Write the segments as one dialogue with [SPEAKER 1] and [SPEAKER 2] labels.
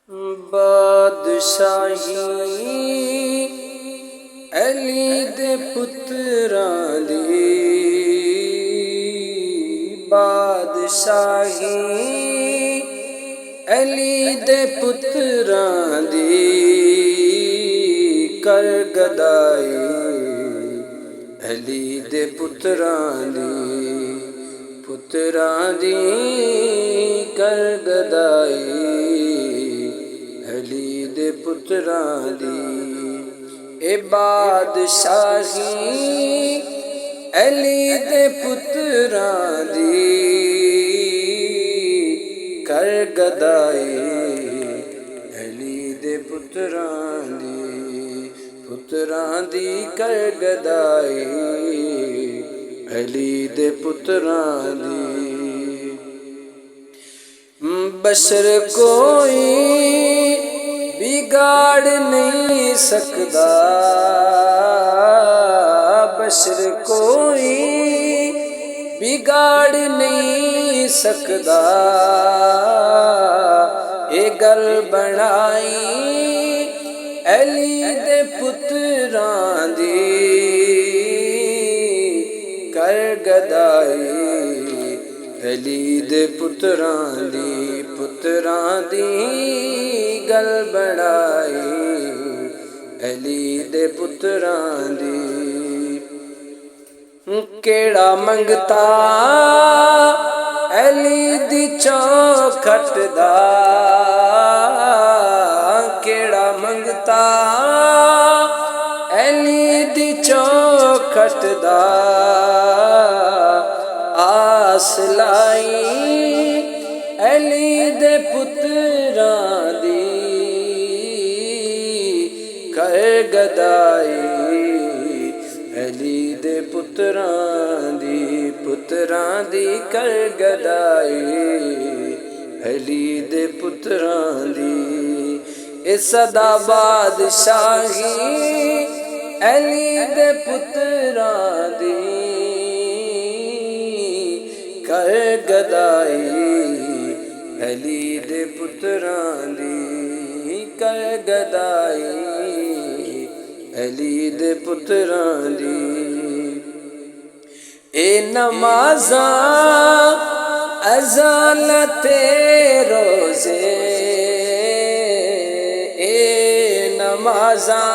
[SPEAKER 1] बादशाही अली दे पुत्रां दी, बादशाही अली दे पुत्रां दी, कर गदाई अली दे पुत्रां दी, कर गदाई अली दे पुत्रां दी। ए बादशाही अली दे पुत्रां दी, कर गदाई अली दे पुत्रां दी, कर गदाई अली दे पुत्रां दी। बशर कोई बिगाड़ नहीं सकदा, बशर कोई बिगाड़ नहीं सकदा, ए गल बनाई अली दे पुत्रां दी, कर गदाई अली दे पुत्रां दी, गल बनाई अली दे पुत्रां दी। केड़ा मंगता अली दी चौखट दा, केड़ा मंगता अली दी चौखट दा, आस लाई अली दे पुत्रां दी, कर गदाई अली दे पुत्रां दी, कर गदाई अली दे पुत्रां दी। ए सदा बादशाही अली दे पुत्रां दी, कर गदाई अली दे पुत्रां दी, कर गदाई अली दे पुत्रां दी। ए नमाज़ां अज़ान ते रोज़े, ए नमाज़ां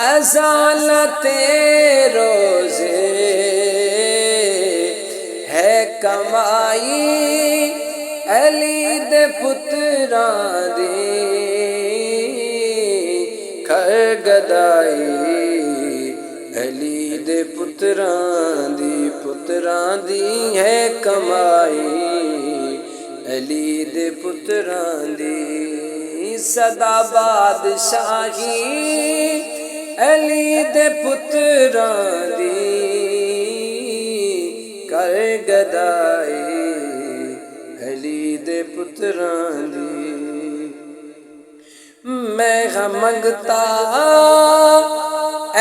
[SPEAKER 1] अज़ान ते रोज़े, है कमाई अली दे पुत्रां दी, कर गदाई अली दे पुत्रां दी, है कमाई अली दे पुत्रां दी। सदा बादशाही अली दे पुत्रां दी, कर गदाई अली दे पुत्रां दी। मैं मंगता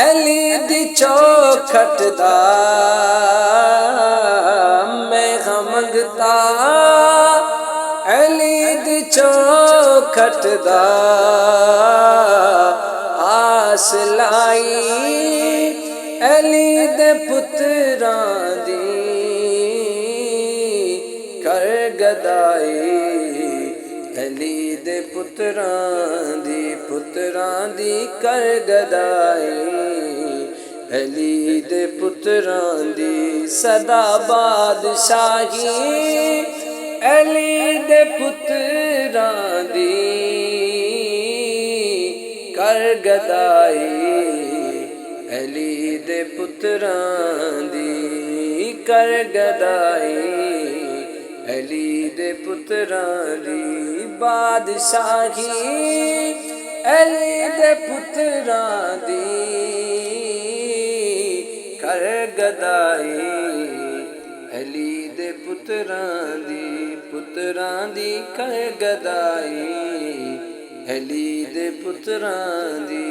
[SPEAKER 1] अली दी चौखट दा, मैं मंगता अली दी चौखट दा, आस लाई अली दे पुत्रां दी, कर गदाई अली दे पुत्रां दी, कर गदाई अली दे पुत्रां दी। सदा बादशाही अली दे पुत्रां दी, कर गदाई अली दे पुत्रां दी, कर गदाई अली दे पुत्रां दी। बादशाही अली दे पुत्रां दी, कर गदाई अली दे पुत्रां दी, कर गदाई अली दे पुत्रां दी।